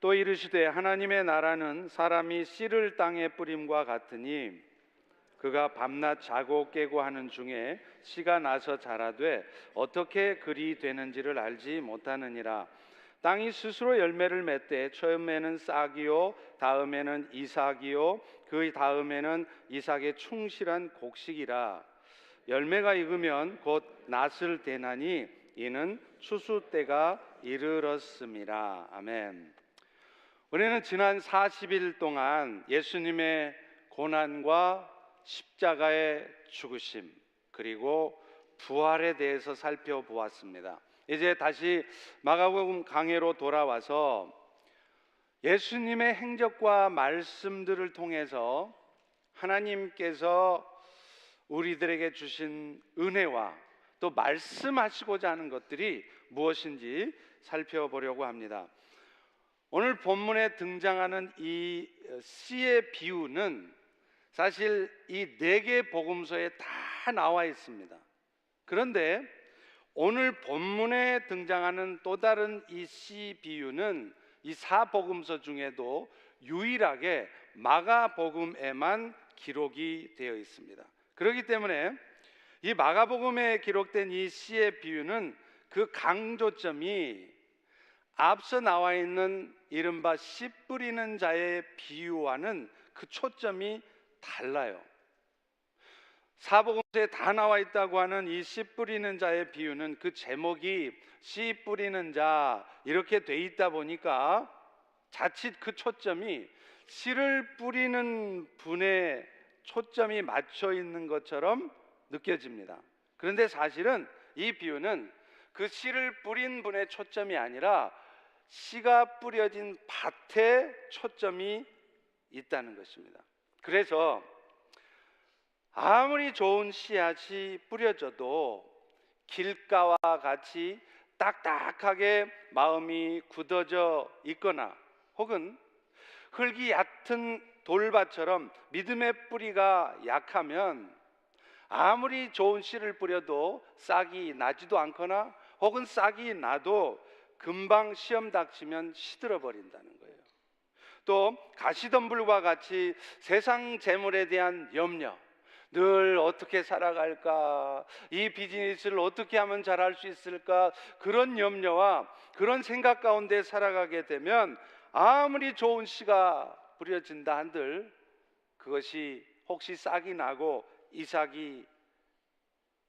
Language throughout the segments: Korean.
또 이르시되 하나님의 나라는 사람이 씨를 땅에 뿌림과 같으니 그가 밤낮 자고 깨고 하는 중에 씨가 나서 자라되 어떻게 그리 되는지를 알지 못하느니라. 땅이 스스로 열매를 맺되 처음에는 싹이요 다음에는 이삭이요 그 다음에는 이삭의 충실한 곡식이라. 열매가 익으면 곧 낫을 대나니 이는 추수 때가 이르렀음이라. 아멘. 우리는 지난 40일 동안 예수님의 고난과 십자가의 죽으심 그리고 부활에 대해서 살펴보았습니다. 이제 다시 마가복음 강해로 돌아와서 예수님의 행적과 말씀들을 통해서 하나님께서 우리들에게 주신 은혜와 또 말씀하시고자 하는 것들이 무엇인지 살펴보려고 합니다. 오늘 본문에 등장하는 이 씨의 비유는 사실 이 4개 복음서에 다 나와 있습니다. 그런데 오늘 본문에 등장하는 또 다른 이 씨 비유는 이 4복음서 중에도 유일하게 마가복음에만 기록이 되어 있습니다. 그렇기 때문에 이 마가복음에 기록된 이 씨의 비유는 그 강조점이 앞서 나와 있는 이른바 씨 뿌리는 자의 비유와는 그 초점이 달라요. 사복음서에 다 나와 있다고 하는 이 씨 뿌리는 자의 비유는 그 제목이 씨 뿌리는 자 이렇게 돼 있다 보니까 자칫 그 초점이 씨를 뿌리는 분의 초점이 맞춰 있는 것처럼 느껴집니다. 그런데 사실은 이 비유는 그 씨를 뿌린 분의 초점이 아니라 씨가 뿌려진 밭에 초점이 있다는 것입니다. 그래서 아무리 좋은 씨앗이 뿌려져도 길가와 같이 딱딱하게 마음이 굳어져 있거나 혹은 흙이 얕은 돌밭처럼 믿음의 뿌리가 약하면 아무리 좋은 씨를 뿌려도 싹이 나지도 않거나 혹은 싹이 나도 금방 시험 닥치면 시들어 버린다는 거예요. 또 가시덤불과 같이 세상 재물에 대한 염려, 늘 어떻게 살아갈까, 이 비즈니스를 어떻게 하면 잘할 수 있을까, 그런 염려와 그런 생각 가운데 살아가게 되면 아무리 좋은 씨가 뿌려진다 한들 그것이 혹시 싹이 나고 이삭이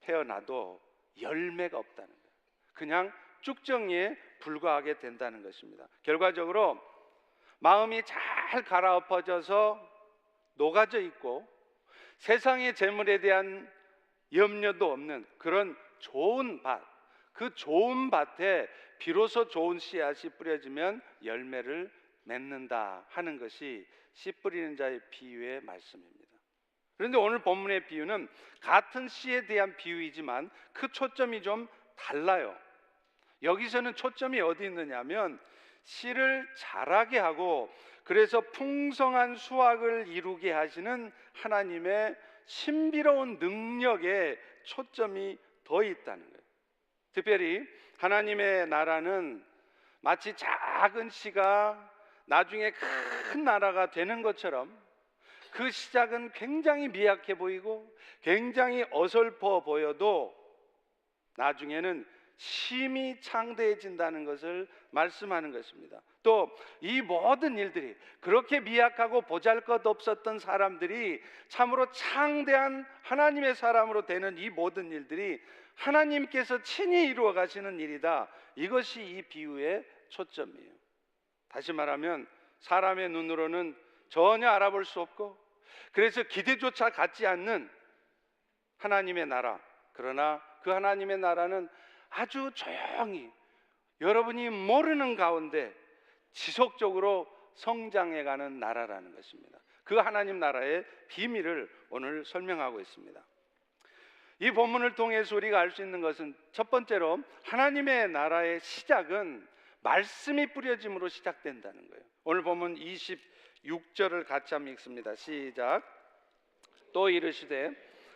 태어나도 열매가 없다는 거예요. 그냥 쭉정이에 불과하게 된다는 것입니다. 결과적으로 마음이 잘 갈아엎어져서 녹아져 있고 세상의 재물에 대한 염려도 없는 그런 좋은 밭, 그 좋은 밭에 비로소 좋은 씨앗이 뿌려지면 열매를 맺는다 하는 것이 씨 뿌리는 자의 비유의 말씀입니다. 그런데 오늘 본문의 비유는 같은 씨에 대한 비유이지만 그 초점이 좀 달라요. 여기서는 초점이 어디 있느냐면 씨를 자라게 하고 그래서 풍성한 수확을 이루게 하시는 하나님의 신비로운 능력에 초점이 더 있다는 거예요. 특별히 하나님의 나라는 마치 작은 씨가 나중에 큰 나라가 되는 것처럼 그 시작은 굉장히 미약해 보이고 굉장히 어설퍼 보여도 나중에는 심히 창대해진다는 것을 말씀하는 것입니다. 또 이 모든 일들이 그렇게 미약하고 보잘것없었던 사람들이 참으로 창대한 하나님의 사람으로 되는 이 모든 일들이 하나님께서 친히 이루어 가시는 일이다. 이것이 이 비유의 초점이에요. 다시 말하면 사람의 눈으로는 전혀 알아볼 수 없고 그래서 기대조차 갖지 않는 하나님의 나라, 그러나 그 하나님의 나라는 아주 조용히 여러분이 모르는 가운데 지속적으로 성장해가는 나라라는 것입니다. 그 하나님 나라의 비밀을 오늘 설명하고 있습니다. 이 본문을 통해서 우리가 알 수 있는 것은 첫 번째로 하나님의 나라의 시작은 말씀이 뿌려짐으로 시작된다는 거예요. 오늘 본문 26절을 같이 한번 읽습니다. 시작. 또 이르시되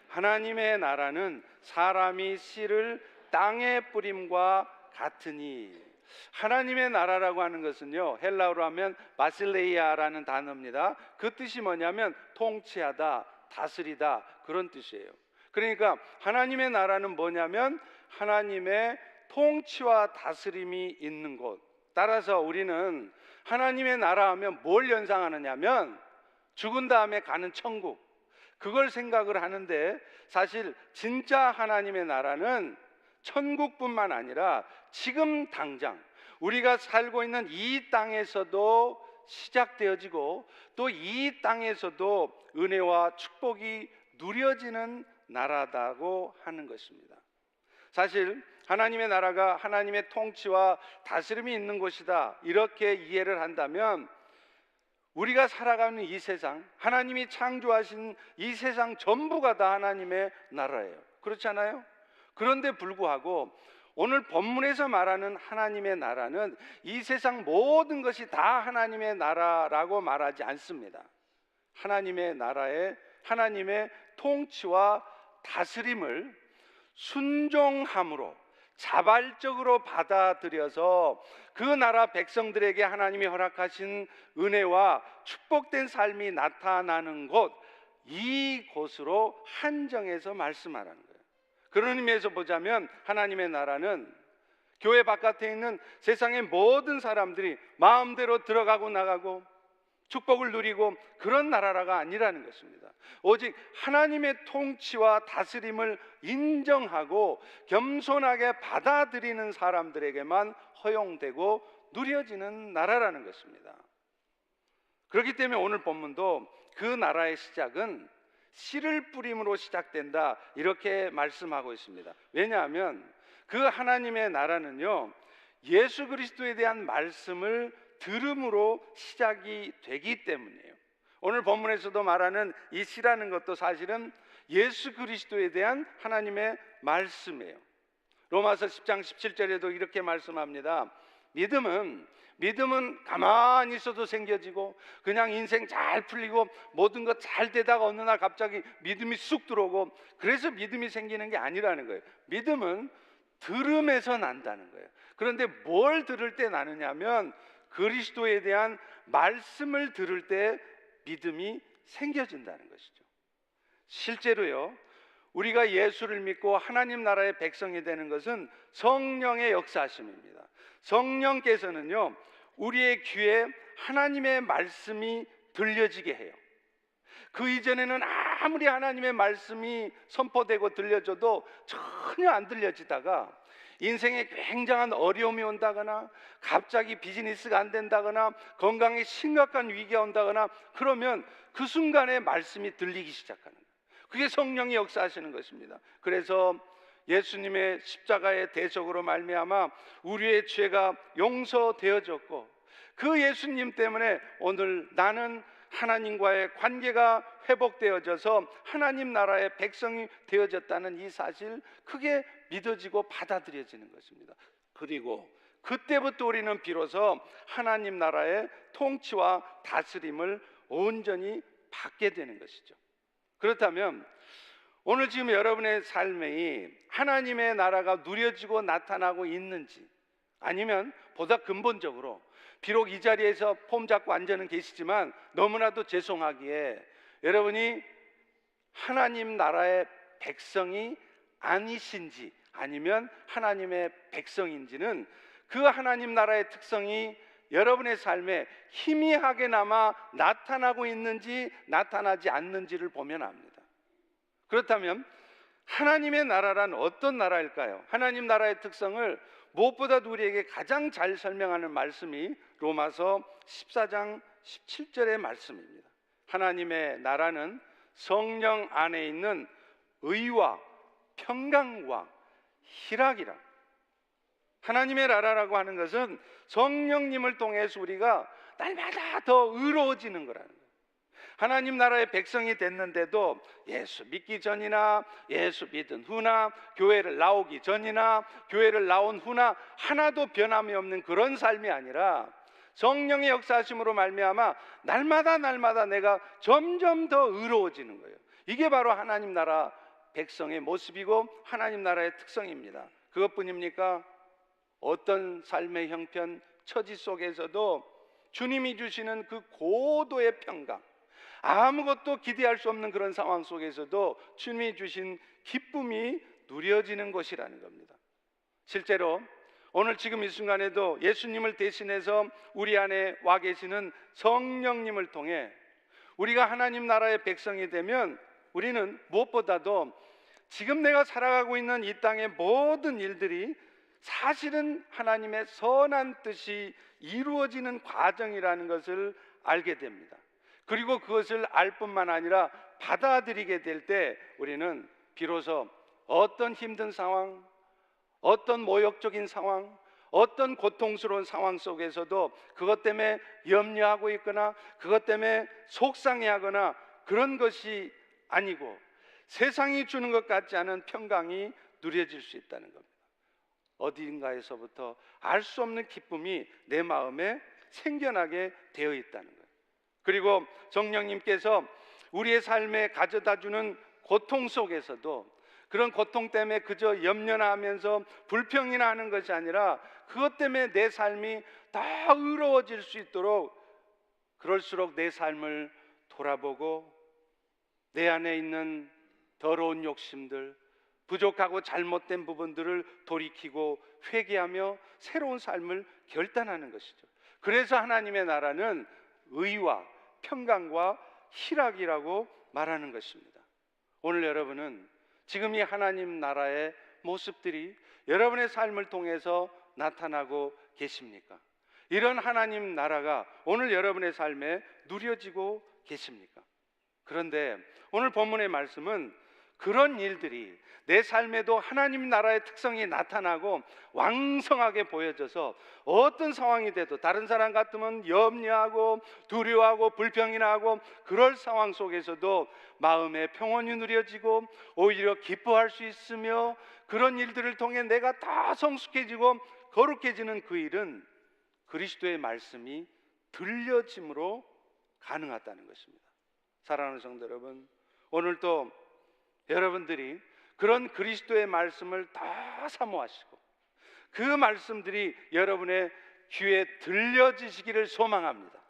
하나님의 나라는 사람이 씨를 땅에 뿌림과 같으니. 하나님의 나라라고 하는 것은요, 헬라어로 하면 바실레이아라는 단어입니다. 그 뜻이 뭐냐면 통치하다, 다스리다, 그런 뜻이에요. 그러니까 하나님의 나라는 뭐냐면 하나님의 통치와 다스림이 있는 곳. 따라서 우리는 하나님의 나라 하면 뭘 연상하느냐면 죽은 다음에 가는 천국, 그걸 생각을 하는데, 사실 진짜 하나님의 나라는 천국뿐만 아니라 지금 당장 우리가 살고 있는 이 땅에서도 시작되어지고, 또 이 땅에서도 은혜와 축복이 누려지는 나라다고 하는 것입니다. 사실 하나님의 나라가 하나님의 통치와 다스림이 있는 곳이다, 이렇게 이해를 한다면 우리가 살아가는 이 세상, 하나님이 창조하신 이 세상 전부가 다 하나님의 나라예요. 그렇지 않아요? 그런데 불구하고 오늘 본문에서 말하는 하나님의 나라는 이 세상 모든 것이 다 하나님의 나라라고 말하지 않습니다. 하나님의 나라에 하나님의 통치와 다스림을 순종함으로 자발적으로 받아들여서 그 나라 백성들에게 하나님이 허락하신 은혜와 축복된 삶이 나타나는 곳, 이곳으로 한정해서 말씀하라는 거예요. 그런 의미에서 보자면 하나님의 나라는 교회 바깥에 있는 세상의 모든 사람들이 마음대로 들어가고 나가고 축복을 누리고 그런 나라가 아니라는 것입니다. 오직 하나님의 통치와 다스림을 인정하고 겸손하게 받아들이는 사람들에게만 허용되고 누려지는 나라라는 것입니다. 그렇기 때문에 오늘 본문도 그 나라의 시작은 씨를 뿌림으로 시작된다, 이렇게 말씀하고 있습니다. 왜냐하면 그 하나님의 나라는요, 예수 그리스도에 대한 말씀을 들음으로 시작이 되기 때문이에요. 오늘 본문에서도 말하는 이 씨라는 것도 사실은 예수 그리스도에 대한 하나님의 말씀이에요. 로마서 10장 17절에도 이렇게 말씀합니다. 믿음은 가만히 있어도 생겨지고 그냥 인생 잘 풀리고 모든 것 잘 되다가 어느 날 갑자기 믿음이 쑥 들어오고, 그래서 믿음이 생기는 게 아니라는 거예요. 믿음은 들음에서 난다는 거예요. 그런데 뭘 들을 때 나느냐면 그리스도에 대한 말씀을 들을 때 믿음이 생겨진다는 것이죠. 실제로요, 우리가 예수를 믿고 하나님 나라의 백성이 되는 것은 성령의 역사하심입니다. 성령께서는요, 우리의 귀에 하나님의 말씀이 들려지게 해요. 그 이전에는 아무리 하나님의 말씀이 선포되고 들려줘도 전혀 안 들려지다가 인생에 굉장한 어려움이 온다거나 갑자기 비즈니스가 안 된다거나 건강에 심각한 위기가 온다거나 그러면 그 순간에 말씀이 들리기 시작하는 거예요. 그게 성령이 역사하시는 것입니다. 그래서 예수님의 십자가의 대속으로 말미암아 우리의 죄가 용서되어졌고, 그 예수님 때문에 오늘 나는 하나님과의 관계가 회복되어져서 하나님 나라의 백성이 되어졌다는 이 사실, 그게 믿어지고 받아들여지는 것입니다. 그리고 그때부터 우리는 비로소 하나님 나라의 통치와 다스림을 온전히 받게 되는 것이죠. 그렇다면 오늘 지금 여러분의 삶에 하나님의 나라가 누려지고 나타나고 있는지, 아니면 보다 근본적으로, 비록 이 자리에서 폼 잡고 앉아는 계시지만 너무나도 죄송하기에 여러분이 하나님 나라의 백성이 아니신지 아니면 하나님의 백성인지는 그 하나님 나라의 특성이 여러분의 삶에 희미하게나마 나타나고 있는지 나타나지 않는지를 보면 압니다. 그렇다면 하나님의 나라란 어떤 나라일까요? 하나님 나라의 특성을 무엇보다도 우리에게 가장 잘 설명하는 말씀이 로마서 14장 17절의 말씀입니다. 하나님의 나라는 성령 안에 있는 의와 평강과 희락이라. 하나님의 나라라고 하는 것은 성령님을 통해서 우리가 날마다 더 의로워지는 거라는 거예요. 하나님 나라의 백성이 됐는데도 예수 믿기 전이나 예수 믿은 후나 교회를 나오기 전이나 교회를 나온 후나 하나도 변함이 없는 그런 삶이 아니라 성령의 역사하심으로 말미암아 날마다 내가 점점 더 의로워지는 거예요. 이게 바로 하나님 나라 백성의 모습이고 하나님 나라의 특성입니다. 그것뿐입니까? 어떤 삶의 형편, 처지 속에서도 주님이 주시는 그 고도의 평강, 아무것도 기대할 수 없는 그런 상황 속에서도 주님이 주신 기쁨이 누려지는 것이라는 겁니다. 실제로 오늘 지금 이 순간에도 예수님을 대신해서 우리 안에 와 계시는 성령님을 통해 우리가 하나님 나라의 백성이 되면 우리는 무엇보다도 지금 내가 살아가고 있는 이 땅의 모든 일들이 사실은 하나님의 선한 뜻이 이루어지는 과정이라는 것을 알게 됩니다. 그리고 그것을 알 뿐만 아니라 받아들이게 될 때 우리는 비로소 어떤 힘든 상황, 어떤 모욕적인 상황, 어떤 고통스러운 상황 속에서도 그것 때문에 염려하고 있거나 그것 때문에 속상해하거나 그런 것이 아니고 세상이 주는 것 같지 않은 평강이 누려질 수 있다는 겁니다. 어딘가에서부터 알 수 없는 기쁨이 내 마음에 생겨나게 되어 있다는 거예요. 그리고 성령님께서 우리의 삶에 가져다주는 고통 속에서도 그런 고통 때문에 그저 염려나 하면서 불평이나 하는 것이 아니라 그것 때문에 내 삶이 더 의로워질 수 있도록, 그럴수록 내 삶을 돌아보고 내 안에 있는 더러운 욕심들, 부족하고 잘못된 부분들을 돌이키고 회개하며 새로운 삶을 결단하는 것이죠. 그래서 하나님의 나라는 의와 평강과 희락이라고 말하는 것입니다. 오늘 여러분은 지금 이 하나님 나라의 모습들이 여러분의 삶을 통해서 나타나고 계십니까? 이런 하나님 나라가 오늘 여러분의 삶에 누려지고 계십니까? 그런데 오늘 본문의 말씀은 그런 일들이 내 삶에도 하나님 나라의 특성이 나타나고 왕성하게 보여져서 어떤 상황이 돼도 다른 사람 같으면 염려하고 두려워하고 불평이나 하고 그럴 상황 속에서도 마음의 평온이 누려지고 오히려 기뻐할 수 있으며 그런 일들을 통해 내가 다 성숙해지고 거룩해지는 그 일은 그리스도의 말씀이 들려짐으로 가능하다는 것입니다. 사랑하는 성도 여러분, 오늘도 여러분들이 그런 그리스도의 말씀을 다 사모하시고 그 말씀들이 여러분의 귀에 들려지시기를 소망합니다.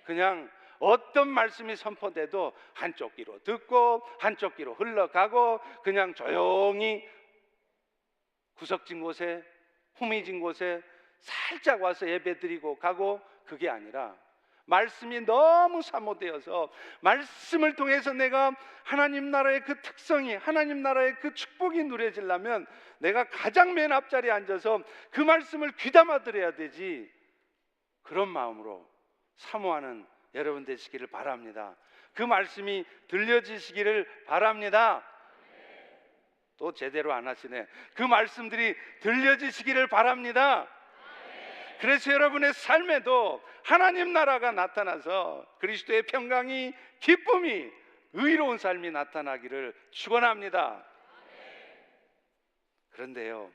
그냥 어떤 말씀이 선포돼도 한쪽 귀로 듣고 한쪽 귀로 흘러가고 그냥 조용히 구석진 곳에 후미진 곳에 살짝 와서 예배드리고 가고, 그게 아니라 말씀이 너무 사모되어서 말씀을 통해서 내가 하나님 나라의 그 특성이, 하나님 나라의 그 축복이 누려지려면 내가 가장 맨 앞자리에 앉아서 그 말씀을 귀담아 들어야 되지. 그런 마음으로 사모하는 여러분 되시기를 바랍니다. 그 말씀이 들려지시기를 바랍니다. 또 제대로 안 하시네. 그 말씀들이 들려지시기를 바랍니다. 그래서 여러분의 삶에도 하나님 나라가 나타나서 그리스도의 평강이, 기쁨이, 의로운 삶이 나타나기를 축원합니다. 그런데요,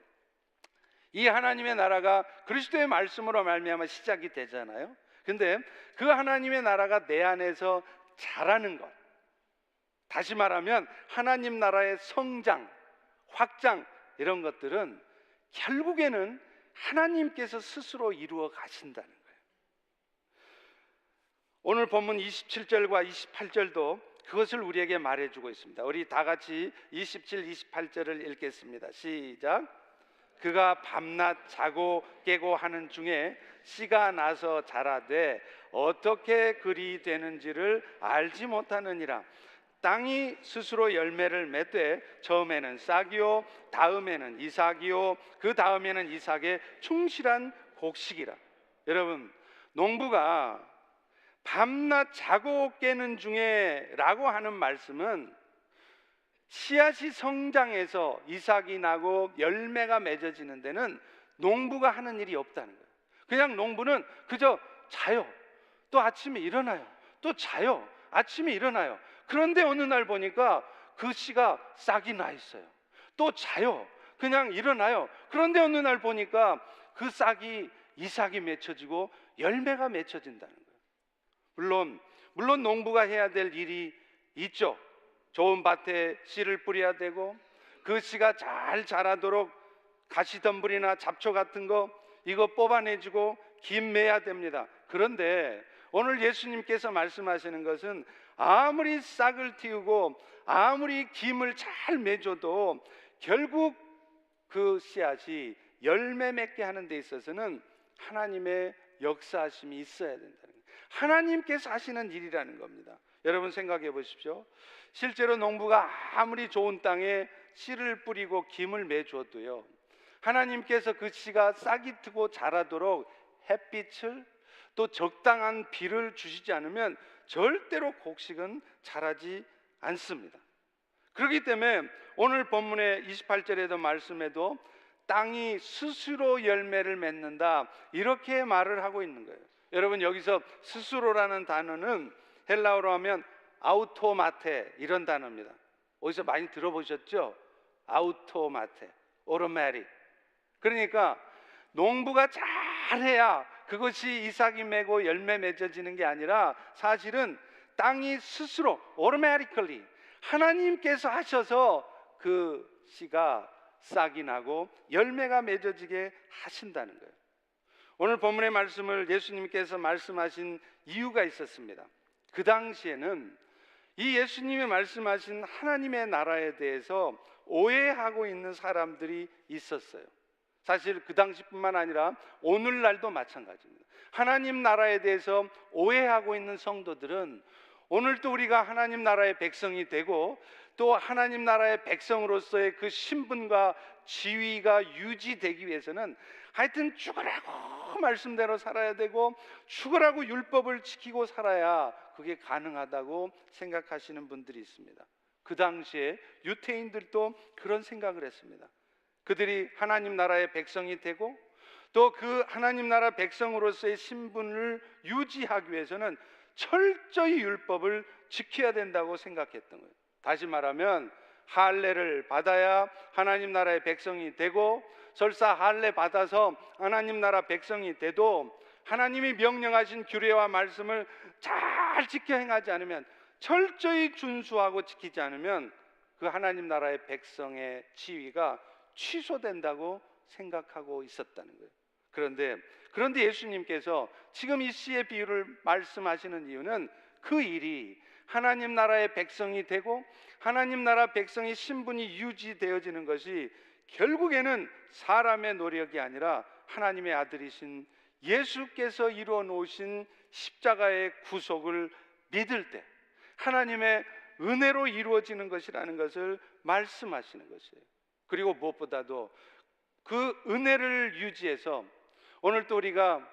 이 하나님의 나라가 그리스도의 말씀으로 말미암아 시작이 되잖아요. 근데 그 하나님의 나라가 내 안에서 자라는 것, 다시 말하면 하나님 나라의 성장, 확장, 이런 것들은 결국에는 하나님께서 스스로 이루어 가신다는 거예요. 오늘 본문 27절과 28절도 그것을 우리에게 말해주고 있습니다. 우리 다 같이 27, 28절을 읽겠습니다. 시작. 그가 밤낮 자고 깨고 하는 중에 씨가 나서 자라되 어떻게 그리 되는지를 알지 못하느니라. 땅이 스스로 열매를 맺되 처음에는 싹이요 다음에는 이삭이요 그 다음에는 이삭의 충실한 곡식이라. 여러분, 농부가 밤낮 자고 깨는 중에 라고 하는 말씀은 씨앗이 성장해서 이삭이 나고 열매가 맺어지는 데는 농부가 하는 일이 없다는 거예요. 그냥 농부는 그저 자요, 또 아침에 일어나요, 또 자요, 아침에 일어나요. 그런데 어느 날 보니까 그 씨가 싹이 나 있어요. 또 자요, 그냥 일어나요. 그런데 어느 날 보니까 그 싹이 이삭이 맺혀지고 열매가 맺혀진다는 거예요. 물론 농부가 해야 될 일이 있죠. 좋은 밭에 씨를 뿌려야 되고 그 씨가 잘 자라도록 가시덤불이나 잡초 같은 거 이거 뽑아내주고 김 매야 됩니다. 그런데 오늘 예수님께서 말씀하시는 것은 아무리 싹을 틔우고 아무리 김을 잘 매줘도 결국 그 씨앗이 열매 맺게 하는 데 있어서는 하나님의 역사하심이 있어야 된다는 거예요. 하나님께서 하시는 일이라는 겁니다. 여러분 생각해 보십시오. 실제로 농부가 아무리 좋은 땅에 씨를 뿌리고 김을 매줘도요, 하나님께서 그 씨가 싹이 트고 자라도록 햇빛을 또 적당한 비를 주시지 않으면 절대로 곡식은 자라지 않습니다. 그렇기 때문에 오늘 본문의 28절에도 말씀에도 땅이 스스로 열매를 맺는다 이렇게 말을 하고 있는 거예요. 여러분 여기서 스스로라는 단어는 헬라어로 하면 아우토마테 이런 단어입니다. 어디서 많이 들어보셨죠? 아우토마테, 오토매틱. 그러니까 농부가 잘해야 그것이 이삭이 메고 열매 맺어지는 게 아니라 사실은 땅이 스스로 automatically 하나님께서 하셔서 그 씨가 싹이 나고 열매가 맺어지게 하신다는 거예요. 오늘 본문의 말씀을 예수님께서 말씀하신 이유가 있었습니다. 그 당시에는 이 예수님이 말씀하신 하나님의 나라에 대해서 오해하고 있는 사람들이 있었어요. 사실 그 당시뿐만 아니라 오늘날도 마찬가지입니다. 하나님 나라에 대해서 오해하고 있는 성도들은 오늘도 우리가 하나님 나라의 백성이 되고 또 하나님 나라의 백성으로서의 그 신분과 지위가 유지되기 위해서는 하여튼 죽으라고 말씀대로 살아야 되고 죽으라고 율법을 지키고 살아야 그게 가능하다고 생각하시는 분들이 있습니다. 그 당시에 유태인들도 그런 생각을 했습니다. 그들이 하나님 나라의 백성이 되고 또 그 하나님 나라 백성으로서의 신분을 유지하기 위해서는 철저히 율법을 지켜야 된다고 생각했던 거예요. 다시 말하면 할례를 받아야 하나님 나라의 백성이 되고 설사 할례 받아서 하나님 나라 백성이 돼도 하나님이 명령하신 규례와 말씀을 잘 지켜 행하지 않으면, 철저히 준수하고 지키지 않으면 그 하나님 나라의 백성의 지위가 취소된다고 생각하고 있었다는 거예요. 그런데 예수님께서 지금 이 씨의 비유를 말씀하시는 이유는 그 일이 하나님 나라의 백성이 되고 하나님 나라 백성의 신분이 유지되어지는 것이 결국에는 사람의 노력이 아니라 하나님의 아들이신 예수께서 이루어 놓으신 십자가의 구속을 믿을 때 하나님의 은혜로 이루어지는 것이라는 것을 말씀하시는 것이에요. 그리고 무엇보다도 그 은혜를 유지해서 오늘 또 우리가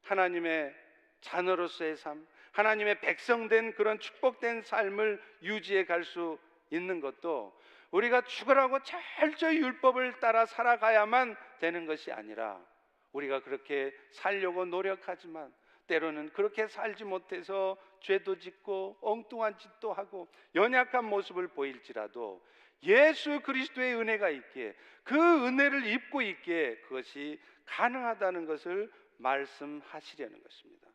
하나님의 자녀로서의 삶, 하나님의 백성된 그런 축복된 삶을 유지해 갈 수 있는 것도 우리가 죽으라고 철저히 율법을 따라 살아가야만 되는 것이 아니라 우리가 그렇게 살려고 노력하지만 때로는 그렇게 살지 못해서 죄도 짓고 엉뚱한 짓도 하고 연약한 모습을 보일지라도 예수 그리스도의 은혜가 있기에 그 은혜를 입고 있기에 그것이 가능하다는 것을 말씀하시려는 것입니다.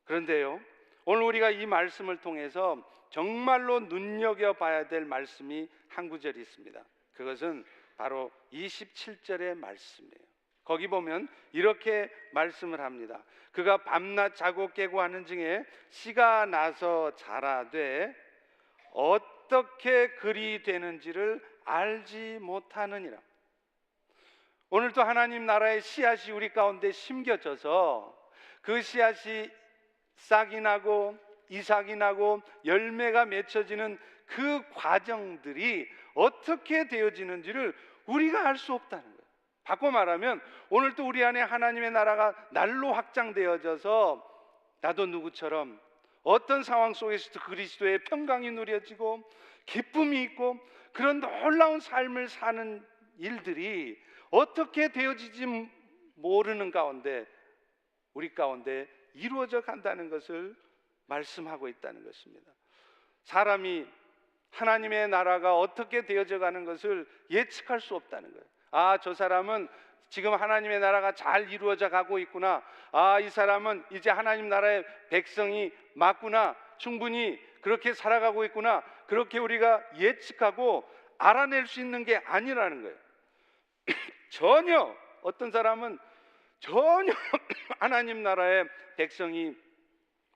그런데요, 오늘 우리가 이 말씀을 통해서 정말로 눈여겨봐야 될 말씀이 한 구절이 있습니다. 그것은 바로 27절의 말씀이에요. 거기 보면 이렇게 말씀을 합니다. 그가 밤낮 자고 깨고 하는 중에 씨가 나서 자라되 어떻게 그리 되는지를 알지 못하느니라. 오늘도 하나님 나라의 씨앗이 우리 가운데 심겨져서 그 씨앗이 싹이 나고 이삭이 나고 열매가 맺혀지는 그 과정들이 어떻게 되어지는지를 우리가 알 수 없다는 거예요. 바꿔 말하면 오늘도 우리 안에 하나님의 나라가 날로 확장되어져서 나도 누구처럼 어떤 상황 속에서도 그리스도의 평강이 누려지고 기쁨이 있고 그런 놀라운 삶을 사는 일들이 어떻게 되어지지 모르는 가운데 우리 가운데 이루어져 간다는 것을 말씀하고 있다는 것입니다. 사람이 하나님의 나라가 어떻게 되어져 가는 것을 예측할 수 없다는 거예요. 아, 저 사람은 지금 하나님의 나라가 잘 이루어져 가고 있구나. 아, 이 사람은 이제 하나님 나라의 백성이 맞구나. 충분히 그렇게 살아가고 있구나. 그렇게 우리가 예측하고 알아낼 수 있는 게 아니라는 거예요. 전혀, 어떤 사람은 전혀 하나님 나라의 백성이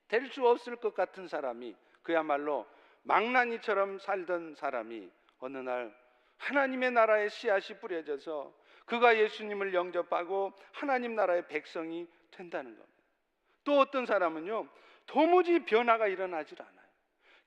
될 수 없을 것 같은 사람이, 그야말로 망나니처럼 살던 사람이 어느 날 하나님의 나라의 씨앗이 뿌려져서 그가 예수님을 영접하고 하나님 나라의 백성이 된다는 겁니다. 또 어떤 사람은요, 도무지 변화가 일어나질 않아요.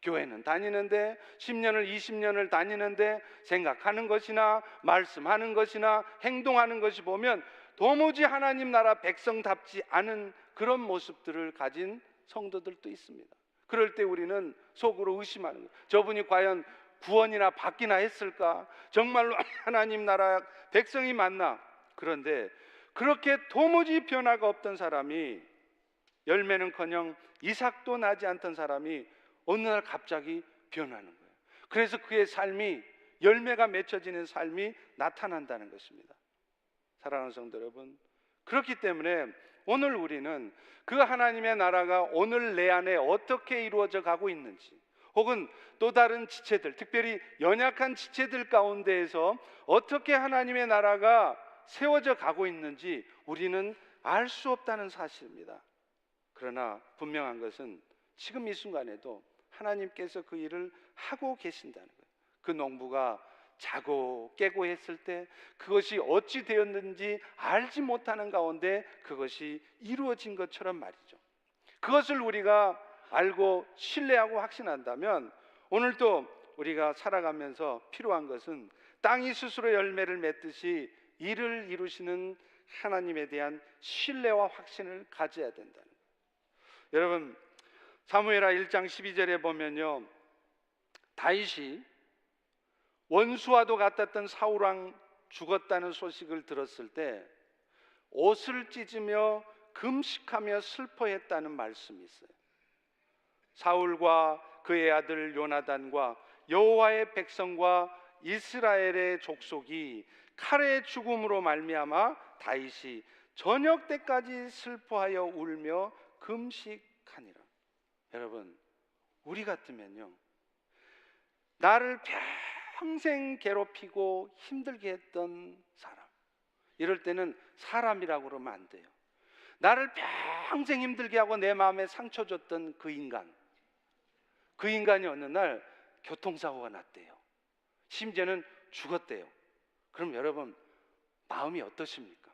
교회는 다니는데 10년을 20년을 다니는데 생각하는 것이나 말씀하는 것이나 행동하는 것이 보면 도무지 하나님 나라 백성답지 않은 그런 모습들을 가진 성도들도 있습니다. 그럴 때 우리는 속으로 의심하는 거예요. 저분이 과연 구원이나 받기나 했을까? 정말로 하나님 나라 백성이 맞나? 그런데 그렇게 도무지 변화가 없던 사람이, 열매는커녕 이삭도 나지 않던 사람이 어느 날 갑자기 변하는 거예요. 그래서 그의 삶이, 열매가 맺혀지는 삶이 나타난다는 것입니다. 사랑하는 성도 여러분, 그렇기 때문에 오늘 우리는 그 하나님의 나라가 오늘 내 안에 어떻게 이루어져 가고 있는지, 혹은 또 다른 지체들, 특별히 연약한 지체들 가운데에서 어떻게 하나님의 나라가 세워져 가고 있는지 우리는 알 수 없다는 사실입니다. 그러나 분명한 것은 지금 이 순간에도 하나님께서 그 일을 하고 계신다는 거예요. 그 농부가 자고 깨고 했을 때 그것이 어찌 되었는지 알지 못하는 가운데 그것이 이루어진 것처럼 말이죠. 그것을 우리가 알고 신뢰하고 확신한다면 오늘도 우리가 살아가면서 필요한 것은 땅이 스스로 열매를 맺듯이 일을 이루시는 하나님에 대한 신뢰와 확신을 가져야 된다는 거예요. 여러분, 사무엘하 1장 12절에 보면요, 다윗이 원수와도 같았던 사울왕 죽었다는 소식을 들었을 때 옷을 찢으며 금식하며 슬퍼했다는 말씀이 있어요. 사울과 그의 아들 요나단과 여호와의 백성과 이스라엘의 족속이 칼의 죽음으로 말미암아 다윗이 저녁 때까지 슬퍼하여 울며 금식하니라. 여러분, 우리 같으면요, 나를 평생 괴롭히고 힘들게 했던 사람, 이럴 때는 사람이라고 그러면 안 돼요. 나를 평생 힘들게 하고 내 마음에 상처 줬던 그 인간이 어느 날 교통사고가 났대요. 심지어는 죽었대요. 그럼 여러분, 마음이 어떠십니까?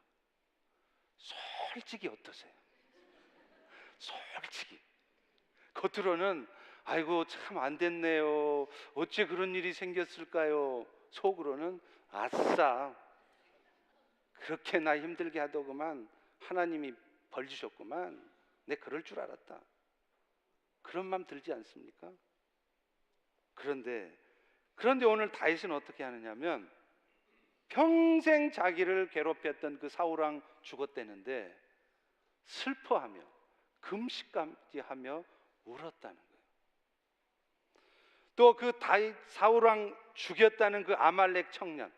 솔직히 어떠세요? 솔직히 겉으로는 아이고 참 안 됐네요, 어째 그런 일이 생겼을까요? 속으로는 아싸, 그렇게 나 힘들게 하더구만, 하나님이 벌 주셨구만, 내 그럴 줄 알았다, 그런 마음 들지 않습니까? 그런데 오늘 다윗은 어떻게 하느냐면, 평생 자기를 괴롭혔던 그 사울왕 죽었다는데 슬퍼하며 금식까지 하며 울었다는 거예요. 또 그 다윗, 사울왕 죽였다는 그 아말렉 청년,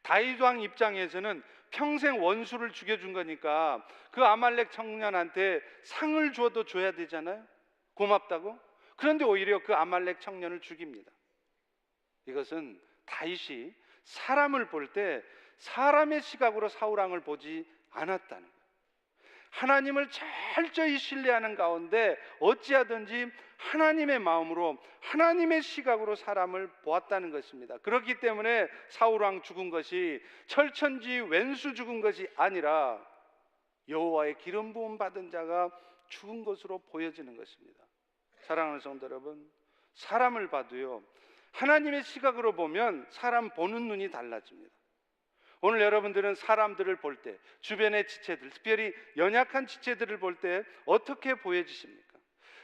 다윗 왕 입장에서는 평생 원수를 죽여준 거니까 그 아말렉 청년한테 상을 줘도 줘야 되잖아요, 고맙다고. 그런데 오히려 그 아말렉 청년을 죽입니다. 이것은 다윗이 사람을 볼 때 사람의 시각으로 사울왕을 보지 않았다는 거예요. 하나님을 철저히 신뢰하는 가운데 어찌하든지 하나님의 마음으로, 하나님의 시각으로 사람을 보았다는 것입니다. 그렇기 때문에 사울왕 죽은 것이 철천지 왼수 죽은 것이 아니라 여호와의 기름 부음 받은 자가 죽은 것으로 보여지는 것입니다. 사랑하는 성도 여러분, 사람을 봐도요, 하나님의 시각으로 보면 사람 보는 눈이 달라집니다. 오늘 여러분들은 사람들을 볼 때, 주변의 지체들, 특별히 연약한 지체들을 볼 때 어떻게 보여지십니까?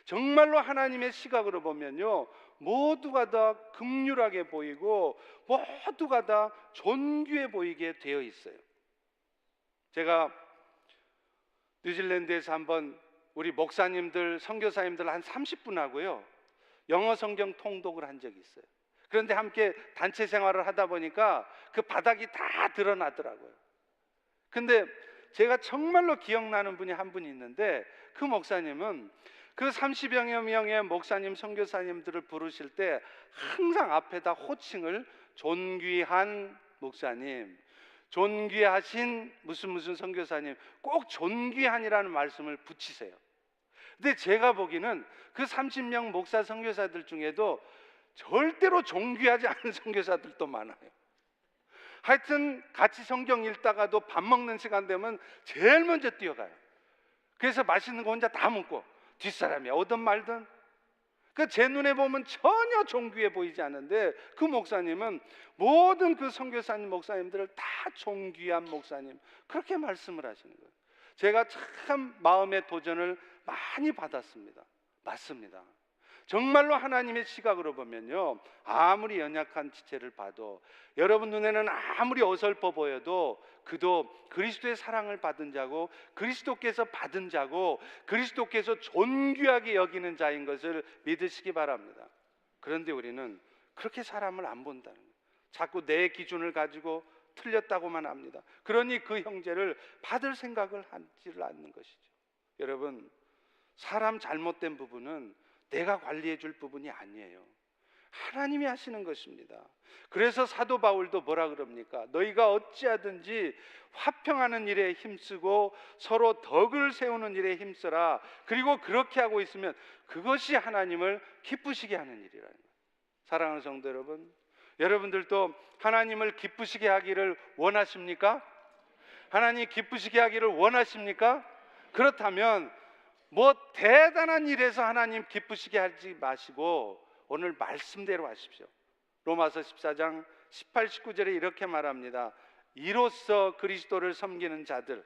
정말로 하나님의 시각으로 보면요, 모두가 다 긍휼하게 보이고 모두가 다 존귀해 보이게 되어 있어요. 제가 뉴질랜드에서 한번 우리 목사님들, 선교사님들 한 30분 하고요, 영어 성경 통독을 한 적이 있어요. 그런데 함께 단체 생활을 하다 보니까 그 바닥이 다 드러나더라고요. 근데 제가 정말로 기억나는 분이 한 분 있는데, 그 목사님은 그 30여 명의 목사님, 선교사님들을 부르실 때 항상 앞에다 호칭을 존귀한 목사님, 존귀하신 무슨 선교사님, 꼭 존귀한이라는 말씀을 붙이세요. 근데 제가 보기에는 그 30명 목사 선교사들 중에도 절대로 존귀하지 않은 선교사들도 많아요. 하여튼 같이 성경 읽다가도 밥 먹는 시간 되면 제일 먼저 뛰어가요. 그래서 맛있는 거 혼자 다 먹고 뒷사람이 오든 말든, 그 제 눈에 보면 전혀 존귀해 보이지 않는데 그 목사님은 모든 그 선교사님 목사님들을 다 존귀한 목사님, 그렇게 말씀을 하시는 거예요. 제가 참 마음의 도전을 많이 받았습니다. 맞습니다. 정말로 하나님의 시각으로 보면요, 아무리 연약한 지체를 봐도, 여러분 눈에는 아무리 어설퍼 보여도 그도 그리스도의 사랑을 받은 자고, 그리스도께서 받은 자고, 그리스도께서 존귀하게 여기는 자인 것을 믿으시기 바랍니다. 그런데 우리는 그렇게 사람을 안 본다는 거예요. 자꾸 내 기준을 가지고 틀렸다고만 합니다. 그러니 그 형제를 받을 생각을 하지를 않는 것이죠. 여러분, 사람 잘못된 부분은 내가 관리해 줄 부분이 아니에요. 하나님이 하시는 것입니다. 그래서 사도 바울도 뭐라 그럽니까? 너희가 어찌하든지 화평하는 일에 힘쓰고 서로 덕을 세우는 일에 힘써라. 그리고 그렇게 하고 있으면 그것이 하나님을 기쁘시게 하는 일이라는 거예요. 사랑하는 성도 여러분, 여러분들도 하나님을 기쁘시게 하기를 원하십니까? 하나님 기쁘시게 하기를 원하십니까? 그렇다면 뭐 대단한 일에서 하나님 기쁘시게 하지 마시고 오늘 말씀대로 하십시오. 로마서 14장 18, 19절에 이렇게 말합니다. 이로써 그리스도를 섬기는 자들,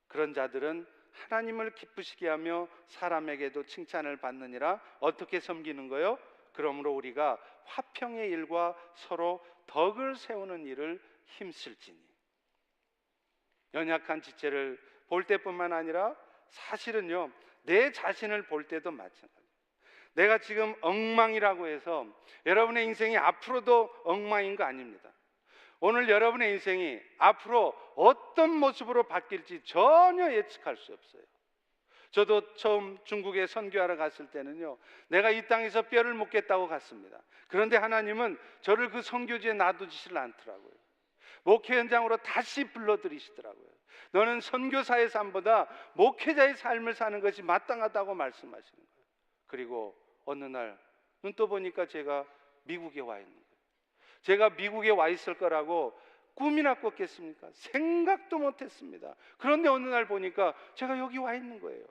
그런 자들은 하나님을 기쁘시게 하며 사람에게도 칭찬을 받느니라. 어떻게 섬기는 거요? 그러므로 우리가 화평의 일과 서로 덕을 세우는 일을 힘쓸지니. 연약한 지체를 볼 때뿐만 아니라 사실은요, 내 자신을 볼 때도 마찬가지예요. 내가 지금 엉망이라고 해서 여러분의 인생이 앞으로도 엉망인 거 아닙니다. 오늘 여러분의 인생이 앞으로 어떤 모습으로 바뀔지 전혀 예측할 수 없어요. 저도 처음 중국에 선교하러 갔을 때는요, 내가 이 땅에서 뼈를 묻겠다고 갔습니다. 그런데 하나님은 저를 그 선교지에 놔두지를 않더라고요. 목회 현장으로 다시 불러들이시더라고요. 너는 선교사의 삶보다 목회자의 삶을 사는 것이 마땅하다고 말씀하시는 거예요. 그리고 어느 날 눈 떠 보니까 제가 미국에 와 있는 거예요. 제가 미국에 와 있을 거라고 꿈이나 꿨겠습니까? 생각도 못했습니다. 그런데 어느 날 보니까 제가 여기 와 있는 거예요.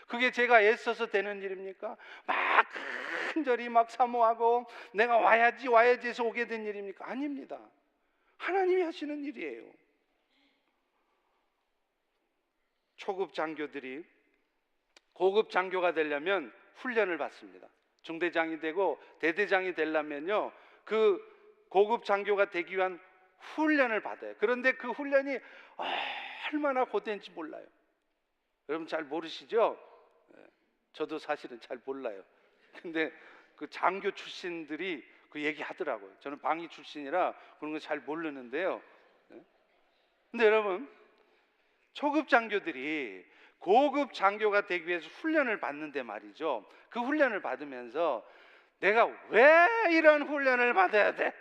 그게 제가 애써서 되는 일입니까? 막 간절히 막 사모하고 내가 와야지 해서 오게 된 일입니까? 아닙니다. 하나님이 하시는 일이에요. 초급 장교들이 고급 장교가 되려면 훈련을 받습니다. 중대장이 되고 대대장이 되려면요, 그 고급 장교가 되기 위한 훈련을 받아요. 그런데 그 훈련이 얼마나 고된지 몰라요. 여러분 잘 모르시죠? 저도 사실은 잘 몰라요. 근데 그 장교 출신들이 그 얘기 하더라고요. 저는 방위 출신이라 그런 거 잘 모르는데요. 근데 여러분, 초급 장교들이 고급 장교가 되기 위해서 훈련을 받는데 말이죠, 그 훈련을 받으면서 내가 왜 이런 훈련을 받아야 돼?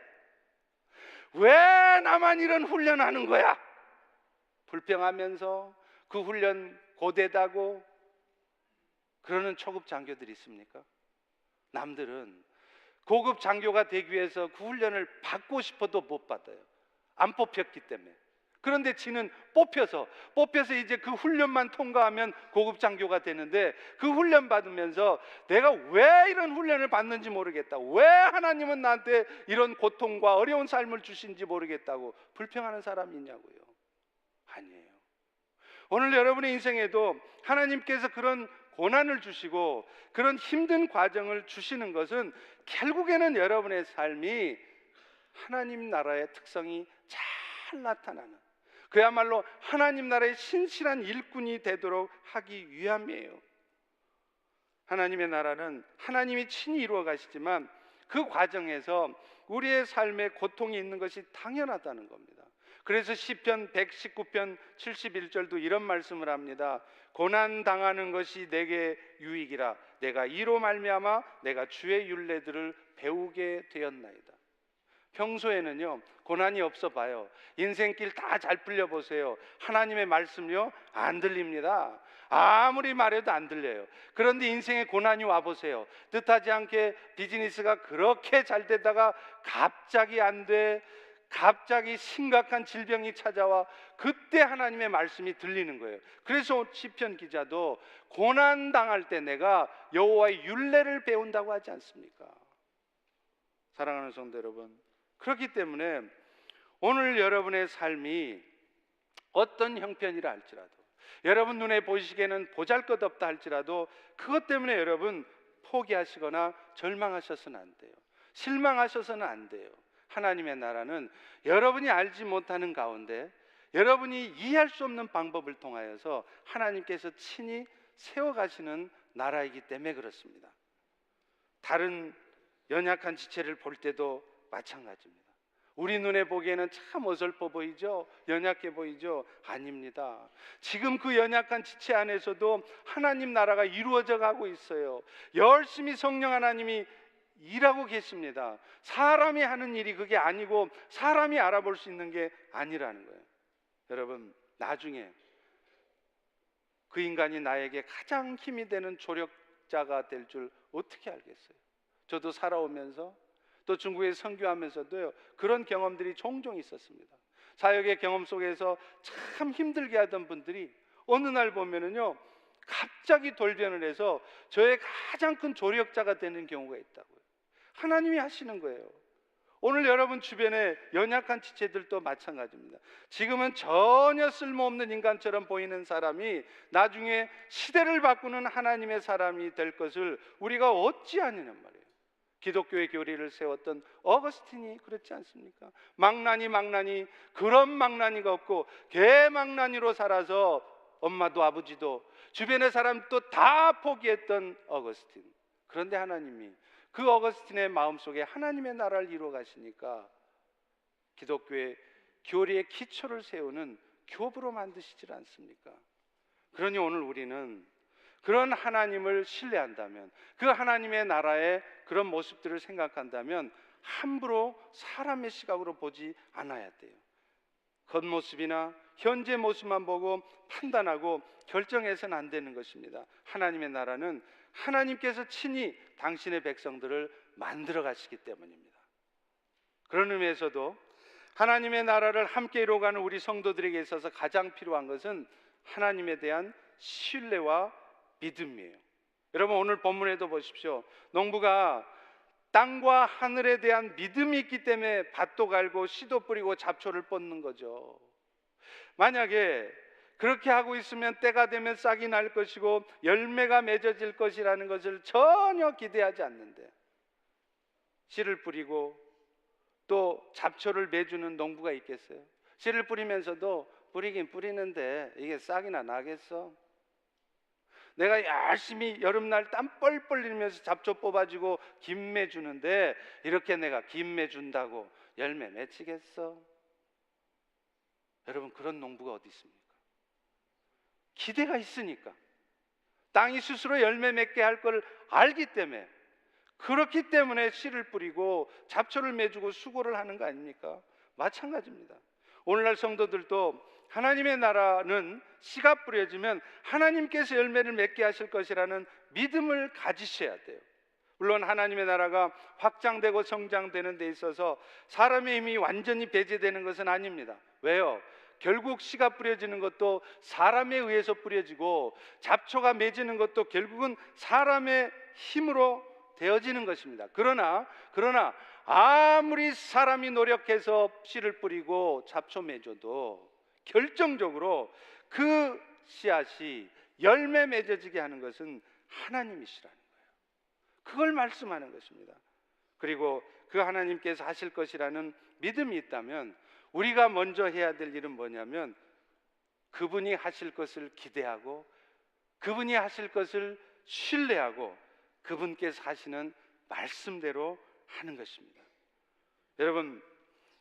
왜 나만 이런 훈련하는 거야? 불평하면서 그 훈련 고되다고 그러는 초급 장교들이 있습니까? 남들은 고급 장교가 되기 위해서 그 훈련을 받고 싶어도 못 받아요. 안 뽑혔기 때문에. 그런데 지는 뽑혀서 이제 그 훈련만 통과하면 고급 장교가 되는데, 그 훈련 받으면서 내가 왜 이런 훈련을 받는지 모르겠다, 왜 하나님은 나한테 이런 고통과 어려운 삶을 주신지 모르겠다고 불평하는 사람이 있냐고요. 아니에요. 오늘 여러분의 인생에도 하나님께서 그런 고난을 주시고 그런 힘든 과정을 주시는 것은 결국에는 여러분의 삶이 하나님 나라의 특성이 잘 나타나는, 그야말로 하나님 나라의 신실한 일꾼이 되도록 하기 위함이에요. 하나님의 나라는 하나님이 친히 이루어 가시지만 그 과정에서 우리의 삶에 고통이 있는 것이 당연하다는 겁니다. 그래서 시편 119편 71절도 이런 말씀을 합니다. 고난 당하는 것이 내게 유익이라. 내가 이로 말미암아 내가 주의 율례들을 배우게 되었나이다. 평소에는요 고난이 없어 봐요. 인생길 다 잘 풀려 보세요. 하나님의 말씀요 안 들립니다. 아무리 말해도 안 들려요. 그런데 인생에 고난이 와 보세요. 뜻하지 않게 비즈니스가 그렇게 잘 되다가 갑자기 안 돼, 갑자기 심각한 질병이 찾아와, 그때 하나님의 말씀이 들리는 거예요. 그래서 시편 기자도 고난 당할 때 내가 여호와의 율례를 배운다고 하지 않습니까? 사랑하는 성도 여러분, 그렇기 때문에 오늘 여러분의 삶이 어떤 형편이라 할지라도, 여러분 눈에 보시기에는 보잘것없다 할지라도 그것 때문에 여러분 포기하시거나 절망하셔서는 안 돼요. 실망하셔서는 안 돼요. 하나님의 나라는 여러분이 알지 못하는 가운데, 여러분이 이해할 수 없는 방법을 통하여서 하나님께서 친히 세워가시는 나라이기 때문에 그렇습니다. 다른 연약한 지체를 볼 때도 마찬가지입니다. 우리 눈에 보기에는 참 어설퍼 보이죠? 연약해 보이죠? 아닙니다. 지금 그 연약한 지체 안에서도 하나님 나라가 이루어져 가고 있어요. 열심히 성령 하나님이 일하고 계십니다. 사람이 하는 일이 그게 아니고 사람이 알아볼 수 있는 게 아니라는 거예요. 여러분, 나중에 그 인간이 나에게 가장 힘이 되는 조력자가 될 줄 어떻게 알겠어요? 저도 살아오면서 또 중국에 선교하면서도요 그런 경험들이 종종 있었습니다. 사역의 경험 속에서 참 힘들게 하던 분들이 어느 날 보면은요 갑자기 돌변을 해서 저의 가장 큰 조력자가 되는 경우가 있다고요. 하나님이 하시는 거예요. 오늘 여러분 주변에 연약한 지체들도 마찬가지입니다. 지금은 전혀 쓸모없는 인간처럼 보이는 사람이 나중에 시대를 바꾸는 하나님의 사람이 될 것을 우리가 어찌 아느냔 말이에요. 기독교의 교리를 세웠던 어거스틴이 그렇지 않습니까? 망나니 그런 망나니가 없고 개망나니로 살아서 엄마도 아버지도 주변의 사람도 다 포기했던 어거스틴. 그런데 하나님이 그 어거스틴의 마음속에 하나님의 나라를 이루어 가시니까 기독교의 교리의 기초를 세우는 교부로 만드시질 않습니까? 그러니 오늘 우리는 그런 하나님을 신뢰한다면, 그 하나님의 나라의 그런 모습들을 생각한다면 함부로 사람의 시각으로 보지 않아야 돼요. 겉모습이나 현재 모습만 보고 판단하고 결정해서는 안 되는 것입니다. 하나님의 나라는 하나님께서 친히 당신의 백성들을 만들어 가시기 때문입니다. 그런 의미에서도 하나님의 나라를 함께 이루어가는 우리 성도들에게 있어서 가장 필요한 것은 하나님에 대한 신뢰와 믿음이에요. 여러분 오늘 본문에도 보십시오. 농부가 땅과 하늘에 대한 믿음이 있기 때문에 밭도 갈고 씨도 뿌리고 잡초를 뽑는 거죠. 만약에 그렇게 하고 있으면 때가 되면 싹이 날 것이고 열매가 맺어질 것이라는 것을 전혀 기대하지 않는데 씨를 뿌리고 또 잡초를 매주는 농부가 있겠어요? 씨를 뿌리면서도 뿌리긴 뿌리는데 이게 싹이나 나겠어? 내가 열심히 여름날 땀 뻘뻘 흘리면서 잡초 뽑아주고 김매 주는데 이렇게 내가 김매 준다고 열매 맺히겠어? 여러분 그런 농부가 어디 있습니까? 기대가 있으니까, 땅이 스스로 열매 맺게 할 걸 알기 때문에, 그렇기 때문에 씨를 뿌리고 잡초를 매주고 수고를 하는 거 아닙니까? 마찬가지입니다. 오늘날 성도들도 하나님의 나라는 씨가 뿌려지면 하나님께서 열매를 맺게 하실 것이라는 믿음을 가지셔야 돼요. 물론 하나님의 나라가 확장되고 성장되는 데 있어서 사람의 힘이 완전히 배제되는 것은 아닙니다. 왜요? 결국 씨가 뿌려지는 것도 사람에 의해서 뿌려지고 잡초가 맺는 것도 결국은 사람의 힘으로 되어지는 것입니다. 그러나 아무리 사람이 노력해서 씨를 뿌리고 잡초 맺어도 결정적으로 그 씨앗이 열매 맺어지게 하는 것은 하나님이시라는 거예요. 그걸 말씀하는 것입니다. 그리고 그 하나님께서 하실 것이라는 믿음이 있다면 우리가 먼저 해야 될 일은 뭐냐면 그분이 하실 것을 기대하고 그분이 하실 것을 신뢰하고 그분께서 하시는 말씀대로 하는 것입니다.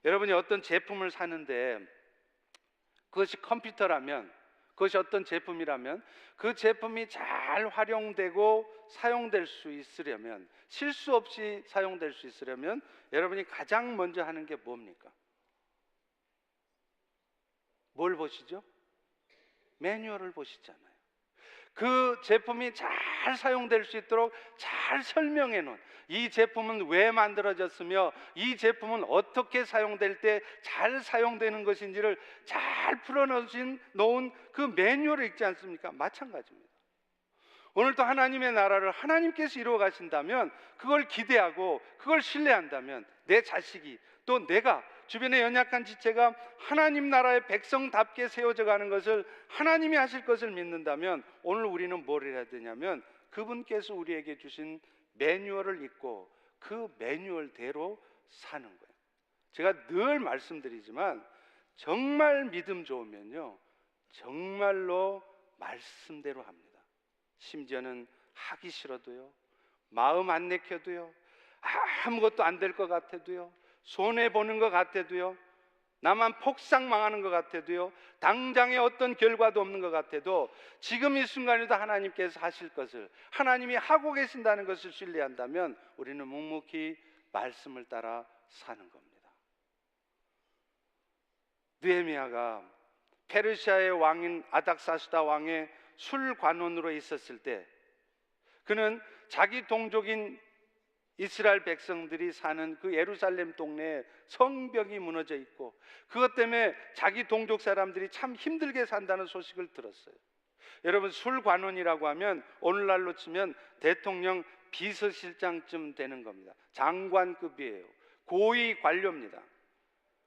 여러분이 어떤 제품을 사는데 그것이 컴퓨터라면 그것이 어떤 제품이라면 그 제품이 잘 활용되고 사용될 수 있으려면, 실수 없이 사용될 수 있으려면 여러분이 가장 먼저 하는 게 뭡니까? 뭘 보시죠? 매뉴얼을 보시잖아요. 그 제품이 잘 사용될 수 있도록 잘 설명해 놓은, 이 제품은 왜 만들어졌으며 이 제품은 어떻게 사용될 때 잘 사용되는 것인지를 잘 풀어놓은 그 매뉴얼을 읽지 않습니까? 마찬가지입니다. 오늘도 하나님의 나라를 하나님께서 이루어 가신다면, 그걸 기대하고 그걸 신뢰한다면, 내 자식이, 또 내가, 주변의 연약한 지체가 하나님 나라의 백성답게 세워져 가는 것을, 하나님이 하실 것을 믿는다면, 오늘 우리는 뭘 해야 되냐면 그분께서 우리에게 주신 매뉴얼을 읽고 그 매뉴얼대로 사는 거예요. 제가 늘 말씀드리지만, 정말 믿음 좋으면요, 정말로 말씀대로 합니다. 심지어는 하기 싫어도요, 마음 안 내켜도요, 아무것도 안 될 것 같아도요, 손해보는 것 같아도요, 나만 폭삭 망하는 것 같아도요, 당장에 어떤 결과도 없는 것 같아도 지금 이 순간에도 하나님께서 하실 것을, 하나님이 하고 계신다는 것을 신뢰한다면 우리는 묵묵히 말씀을 따라 사는 겁니다. 느헤미야가 페르시아의 왕인 아닥사스다 왕의 술관원으로 있었을 때, 그는 자기 동족인 이스라엘 백성들이 사는 그 예루살렘 동네에 성벽이 무너져 있고, 그것 때문에 자기 동족 사람들이 참 힘들게 산다는 소식을 들었어요. 여러분, 술관원이라고 하면 오늘날로 치면 대통령 비서실장쯤 되는 겁니다. 장관급이에요. 고위 관료입니다.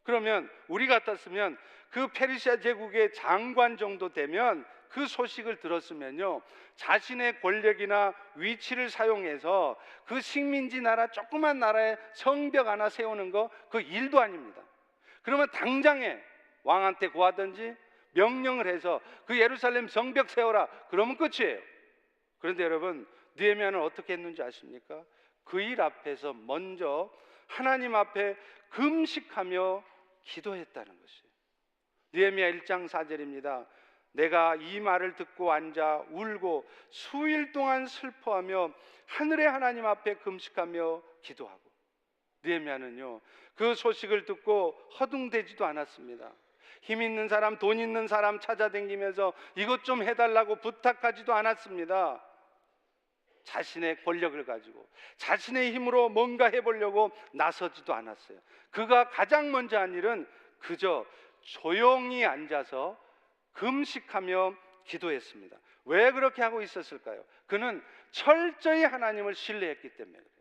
그러면 우리 같았으면 그 페르시아 제국의 장관 정도 되면, 그 소식을 들었으면요, 자신의 권력이나 위치를 사용해서 그 식민지 나라, 조그만 나라에 성벽 하나 세우는 거, 그 일도 아닙니다. 그러면 당장에 왕한테 고하든지 명령을 해서 그 예루살렘 성벽 세워라, 그러면 끝이에요. 그런데 여러분, 느헤미야는 어떻게 했는지 아십니까? 그 일 앞에서 먼저 하나님 앞에 금식하며 기도했다는 것이에요. 느헤미야 1장 4절입니다. 내가 이 말을 듣고 앉아 울고 수일 동안 슬퍼하며 하늘의 하나님 앞에 금식하며 기도하고. 느헤미야는요, 그 소식을 듣고 허둥대지도 않았습니다. 힘 있는 사람, 돈 있는 사람 찾아다니면서 이것 좀 해달라고 부탁하지도 않았습니다. 자신의 권력을 가지고 자신의 힘으로 뭔가 해보려고 나서지도 않았어요. 그가 가장 먼저 한 일은 그저 조용히 앉아서 금식하며 기도했습니다. 왜 그렇게 하고 있었을까요? 그는 철저히 하나님을 신뢰했기 때문에 그래요.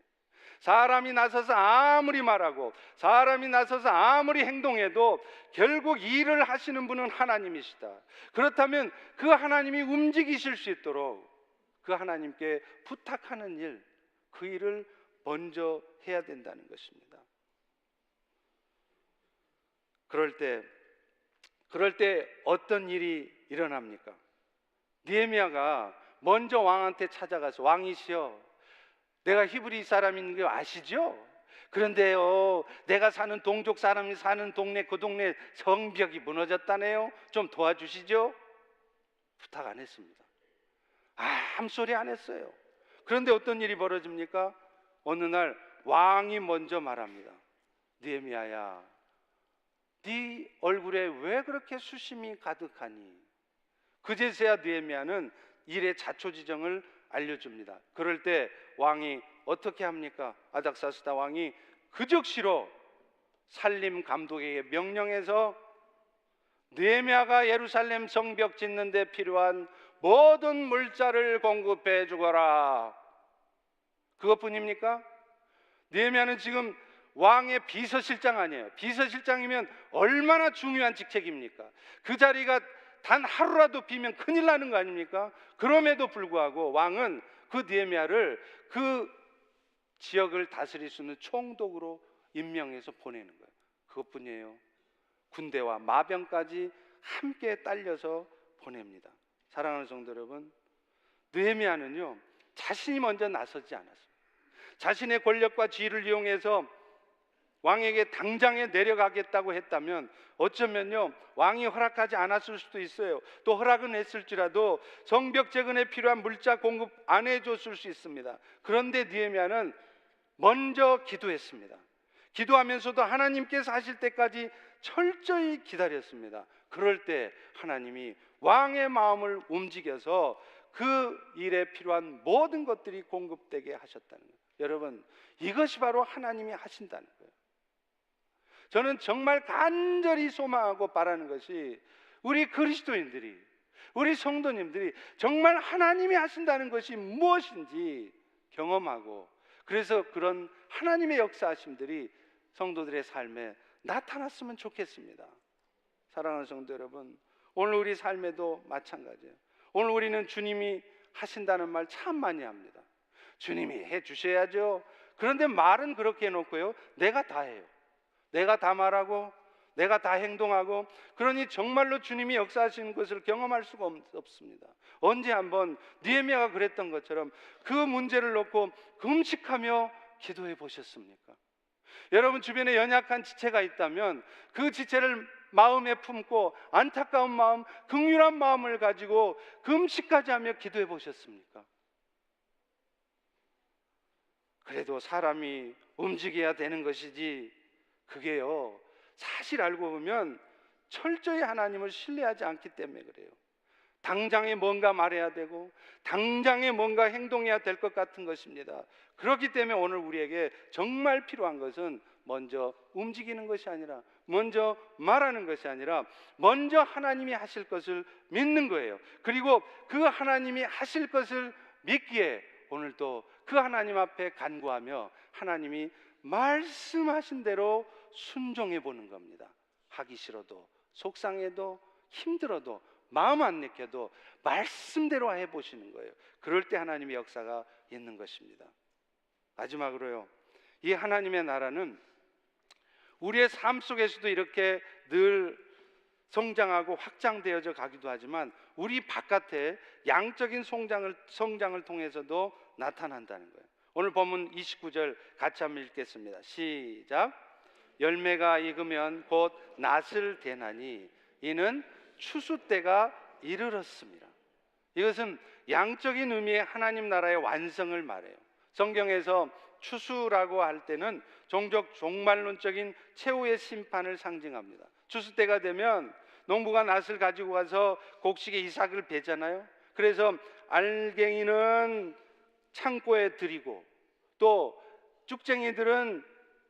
사람이 나서서 아무리 말하고 사람이 나서서 아무리 행동해도 결국 일을 하시는 분은 하나님이시다. 그렇다면 그 하나님이 움직이실 수 있도록 그 하나님께 부탁하는 일, 그 일을 먼저 해야 된다는 것입니다. 그럴 때 어떤 일이 일어납니까? 느헤미야가 먼저 왕한테 찾아가서, 왕이시여, 내가 히브리 사람인 거 아시죠? 그런데요, 내가 사는 동족 사람이 사는 동네, 그 동네 성벽이 무너졌다네요. 좀 도와주시죠? 부탁 안 했습니다. 아무 소리 안 했어요. 그런데 어떤 일이 벌어집니까? 어느 날 왕이 먼저 말합니다. 느헤미야야, 네 얼굴에 왜 그렇게 수심이 가득하니? 그제서야 느헤미야는 일의 자초지정을 알려줍니다. 그럴 때 왕이 어떻게 합니까? 아닥사스다 왕이 그 즉시로 살림 감독에게 명령해서 느헤미야가 예루살렘 성벽 짓는 데 필요한 모든 물자를 공급해 주거라. 그것뿐입니까? 느헤미야는 지금 왕의 비서실장 아니에요. 비서실장이면 얼마나 중요한 직책입니까? 그 자리가 단 하루라도 비면 큰일 나는 거 아닙니까? 그럼에도 불구하고 왕은 그 느헤미야를 그 지역을 다스릴 수 있는 총독으로 임명해서 보내는 거예요. 그것뿐이에요. 군대와 마병까지 함께 딸려서 보냅니다. 사랑하는 성도 여러분, 느헤미야는요, 자신이 먼저 나서지 않았어요. 자신의 권력과 지위를 이용해서 왕에게 당장에 내려가겠다고 했다면 어쩌면요 왕이 허락하지 않았을 수도 있어요. 또 허락은 했을지라도 성벽 재건에 필요한 물자 공급 안 해줬을 수 있습니다. 그런데 느헤미야는 먼저 기도했습니다. 기도하면서도 하나님께서 하실 때까지 철저히 기다렸습니다. 그럴 때 하나님이 왕의 마음을 움직여서 그 일에 필요한 모든 것들이 공급되게 하셨다는 거예요. 여러분, 이것이 바로 하나님이 하신다는 거예요. 저는 정말 간절히 소망하고 바라는 것이 우리 그리스도인들이, 우리 성도님들이 정말 하나님이 하신다는 것이 무엇인지 경험하고, 그래서 그런 하나님의 역사하심들이 성도들의 삶에 나타났으면 좋겠습니다. 사랑하는 성도 여러분, 오늘 우리 삶에도 마찬가지예요. 오늘 우리는 주님이 하신다는 말 참 많이 합니다. 주님이 해 주셔야죠. 그런데 말은 그렇게 해놓고요, 내가 다 해요. 내가 다 말하고 내가 다 행동하고, 그러니 정말로 주님이 역사하시는 것을 경험할 수가 없습니다. 언제 한번 느헤미야가 그랬던 것처럼 그 문제를 놓고 금식하며 기도해 보셨습니까? 여러분 주변에 연약한 지체가 있다면 그 지체를 마음에 품고 안타까운 마음, 긍휼한 마음을 가지고 금식까지 하며 기도해 보셨습니까? 그래도 사람이 움직여야 되는 것이지, 그게요 사실 알고 보면 철저히 하나님을 신뢰하지 않기 때문에 그래요. 당장에 뭔가 말해야 되고 당장에 뭔가 행동해야 될 것 같은 것입니다. 그렇기 때문에 오늘 우리에게 정말 필요한 것은 먼저 움직이는 것이 아니라, 먼저 말하는 것이 아니라 먼저 하나님이 하실 것을 믿는 거예요. 그리고 그 하나님이 하실 것을 믿기에 오늘도 그 하나님 앞에 간구하며 하나님이 말씀하신 대로 순종해 보는 겁니다. 하기 싫어도, 속상해도, 힘들어도, 마음 안 내켜도 말씀대로 해보시는 거예요. 그럴 때 하나님의 역사가 있는 것입니다. 마지막으로요, 이 하나님의 나라는 우리의 삶 속에서도 이렇게 늘 성장하고 확장되어져 가기도 하지만 우리 바깥에 양적인 성장을 통해서도 나타난다는 거예요. 오늘 본문 29절 같이 한번 읽겠습니다. 시작. 열매가 익으면 곧 낫을 대나니 이는 추수 때가 이르렀습니다. 이것은 양적인 의미의 하나님 나라의 완성을 말해요. 성경에서 추수라고 할 때는 종족 종말론적인 최후의 심판을 상징합니다. 추수 때가 되면 농부가 낫을 가지고 가서 곡식의 이삭을 베잖아요. 그래서 알갱이는 창고에 들이고 또 쭉쟁이들은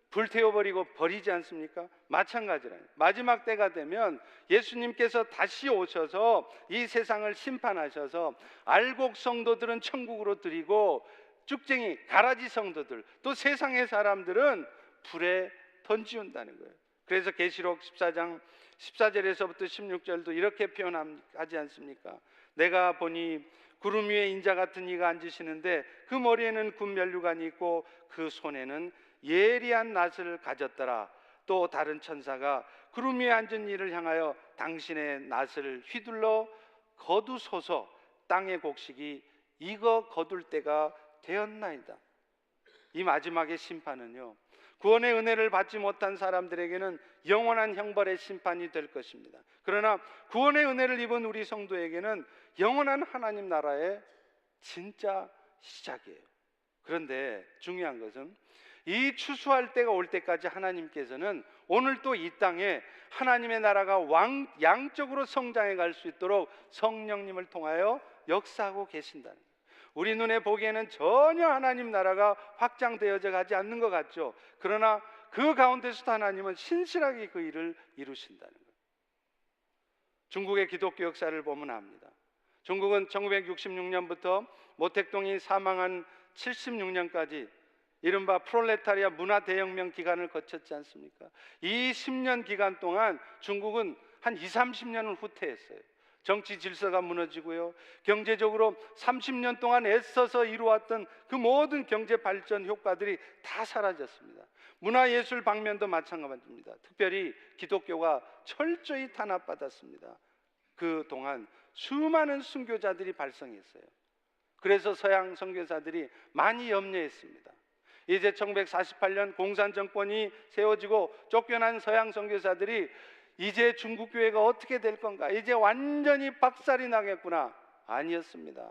불태워버리고 버리지 않습니까? 마찬가지라요. 마지막 때가 되면 예수님께서 다시 오셔서 이 세상을 심판하셔서 알곡 성도들은 천국으로 드리고 쭉쟁이 가라지 성도들, 또 세상의 사람들은 불에 던지운다는 거예요. 그래서 계시록 14장 14절에서부터 16절도 이렇게 표현하지 않습니까? 내가 보니 구름 위에 인자 같은 이가 앉으시는데 그 머리에는 군 면류관이 있고 그 손에는 예리한 낫을 가졌더라. 또 다른 천사가 구름 위에 앉은 이를 향하여 당신의 낫을 휘둘러 거두소서, 땅의 곡식이 익어 거둘 때가 되었나이다. 이 마지막의 심판은요, 구원의 은혜를 받지 못한 사람들에게는 영원한 형벌의 심판이 될 것입니다. 그러나 구원의 은혜를 입은 우리 성도에게는 영원한 하나님 나라의 진짜 시작이에요. 그런데 중요한 것은 이 추수할 때가 올 때까지 하나님께서는 오늘 또 이 땅에 하나님의 나라가 양적으로 성장해 갈 수 있도록 성령님을 통하여 역사하고 계신다는 거예요. 우리 눈에 보기에는 전혀 하나님 나라가 확장되어져 가지 않는 것 같죠. 그러나 그 가운데서도 하나님은 신실하게 그 일을 이루신다는 거예요. 중국의 기독교 역사를 보면 압니다. 중국은 1966년부터 모택동이 사망한 76년까지 이른바 프롤레타리아 문화 대혁명 기간을 거쳤지 않습니까? 이 10년 기간 동안 중국은 한 20, 30년을 후퇴했어요. 정치 질서가 무너지고요, 경제적으로 30년 동안 애써서 이루었던 그 모든 경제 발전 효과들이 다 사라졌습니다. 문화예술 방면도 마찬가지입니다. 특별히 기독교가 철저히 탄압받았습니다. 그동안 수많은 순교자들이 발생했어요. 그래서 서양 선교사들이 많이 염려했습니다. 이제 1948년 공산 정권이 세워지고 쫓겨난 서양 선교사들이 이제 중국 교회가 어떻게 될 건가? 이제 완전히 박살이 나겠구나. 아니었습니다.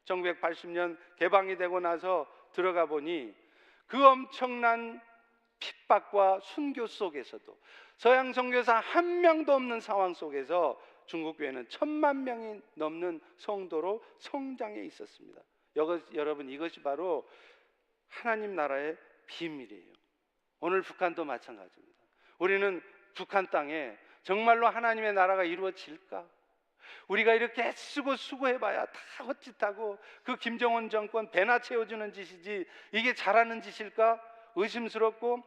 1980년 개방이 되고 나서 들어가 보니 그 엄청난 핍박과 순교 속에서도 서양 선교사 한 명도 없는 상황 속에서 중국 교회는 1,000만 명이 넘는 성도로 성장해 있었습니다. 여러분, 이것이 바로 하나님 나라의 비밀이에요. 오늘 북한도 마찬가지입니다. 우리는 북한 땅에 정말로 하나님의 나라가 이루어질까? 우리가 이렇게 애쓰고 수고해봐야 다 헛짓하고 그 김정은 정권 배나 채워주는 짓이지 이게 잘하는 짓일까? 의심스럽고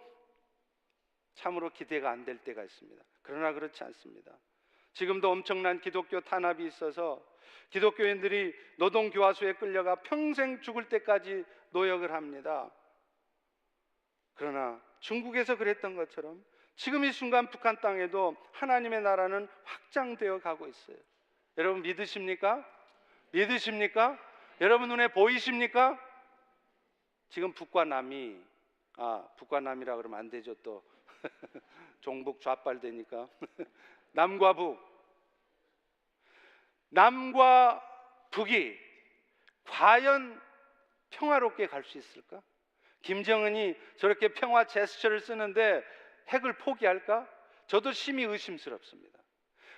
참으로 기대가 안 될 때가 있습니다. 그러나 그렇지 않습니다. 지금도 엄청난 기독교 탄압이 있어서 기독교인들이 노동교화소에 끌려가 평생 죽을 때까지 노역을 합니다. 그러나 중국에서 그랬던 것처럼 지금 이 순간 북한 땅에도 하나님의 나라는 확장되어 가고 있어요. 여러분 믿으십니까? 믿으십니까? 여러분 눈에 보이십니까? 지금 북과 남이 북과 남이라 그러면 안 되죠. 또 종북 좌빨되니까 남과 북이 과연 평화롭게 갈 수 있을까? 김정은이 저렇게 평화 제스처를 쓰는데 핵을 포기할까? 저도 심히 의심스럽습니다.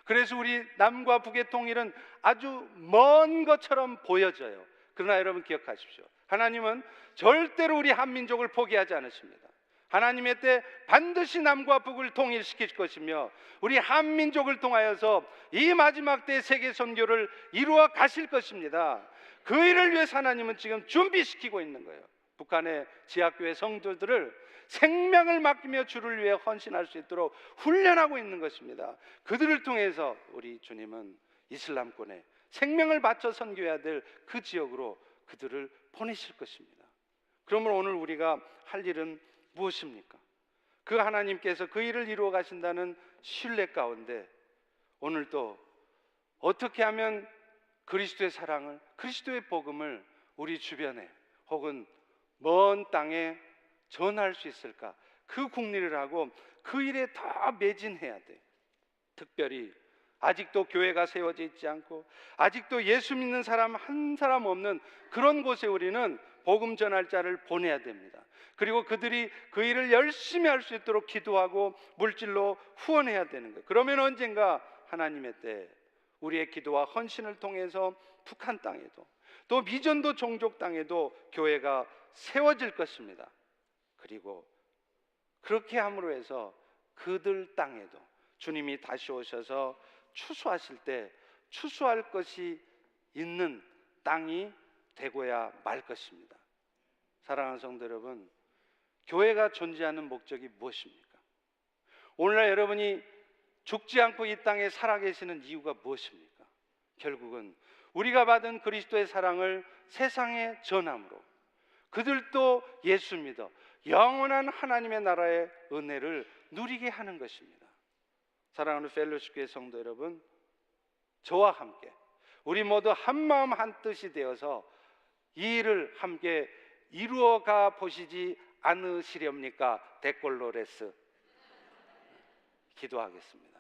그래서 우리 남과 북의 통일은 아주 먼 것처럼 보여져요. 그러나 여러분 기억하십시오. 하나님은 절대로 우리 한민족을 포기하지 않으십니다. 하나님의 때 반드시 남과 북을 통일시킬 것이며 우리 한민족을 통하여서 이 마지막 때의 세계 선교를 이루어 가실 것입니다. 그 일을 위해서 하나님은 지금 준비시키고 있는 거예요. 북한의 지하교회 성도들을 생명을 맡기며 주를 위해 헌신할 수 있도록 훈련하고 있는 것입니다. 그들을 통해서 우리 주님은 이슬람권에 생명을 바쳐 선교해야 될 그 지역으로 그들을 보내실 것입니다. 그러므로 오늘 우리가 할 일은 무엇입니까? 그 하나님께서 그 일을 이루어 가신다는 신뢰 가운데 오늘도 어떻게 하면 그리스도의 사랑을, 그리스도의 복음을 우리 주변에 혹은 먼 땅에 전할 수 있을까? 그 국리를 하고 그 일에 더 매진해야 돼. 특별히 아직도 교회가 세워져 있지 않고 아직도 예수 믿는 사람 한 사람 없는 그런 곳에 우리는 복음 전할 자를 보내야 됩니다. 그리고 그들이 그 일을 열심히 할 수 있도록 기도하고 물질로 후원해야 되는 거예요. 그러면 언젠가 하나님의 때 우리의 기도와 헌신을 통해서 북한 땅에도 또 미전도 종족 땅에도 교회가 세워질 것입니다. 그리고 그렇게 함으로 해서 그들 땅에도 주님이 다시 오셔서 추수하실 때 추수할 것이 있는 땅이 되고야 말 것입니다. 사랑하는 성도 여러분, 교회가 존재하는 목적이 무엇입니까? 오늘날 여러분이 죽지 않고 이 땅에 살아계시는 이유가 무엇입니까? 결국은 우리가 받은 그리스도의 사랑을 세상에 전함으로 그들도 예수 믿어 영원한 하나님의 나라의 은혜를 누리게 하는 것입니다. 사랑하는 펠로시교회 성도 여러분, 저와 함께 우리 모두 한마음 한뜻이 되어서 이 일을 함께 이루어가 보시지 않으시렵니까? 데콜로레스 기도하겠습니다.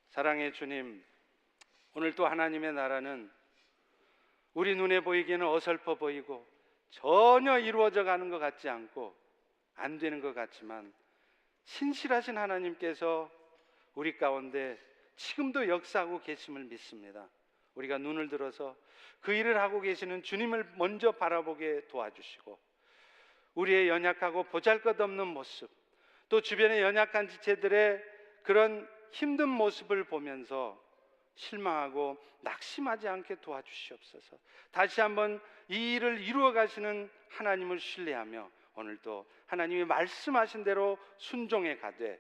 사랑의 주님, 오늘 또 하나님의 나라는 우리 눈에 보이기에는 어설퍼 보이고 전혀 이루어져 가는 것 같지 않고 안 되는 것 같지만 신실하신 하나님께서 우리 가운데 지금도 역사하고 계심을 믿습니다. 우리가 눈을 들어서 그 일을 하고 계시는 주님을 먼저 바라보게 도와주시고 우리의 연약하고 보잘것없는 모습, 또 주변의 연약한 지체들의 그런 힘든 모습을 보면서 실망하고 낙심하지 않게 도와주시옵소서. 다시 한번 이 일을 이루어 가시는 하나님을 신뢰하며 오늘도 하나님이 말씀하신 대로 순종해 가되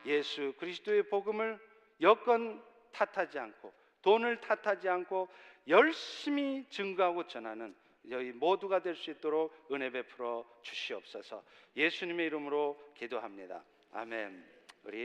예수 그리스도의 복음을 여건 탓하지 않고 돈을 탓하지 않고 열심히 증거하고 전하는 저희 모두가 될 수 있도록 은혜 베풀어 주시옵소서. 예수님의 이름으로 기도합니다. 아멘. 우리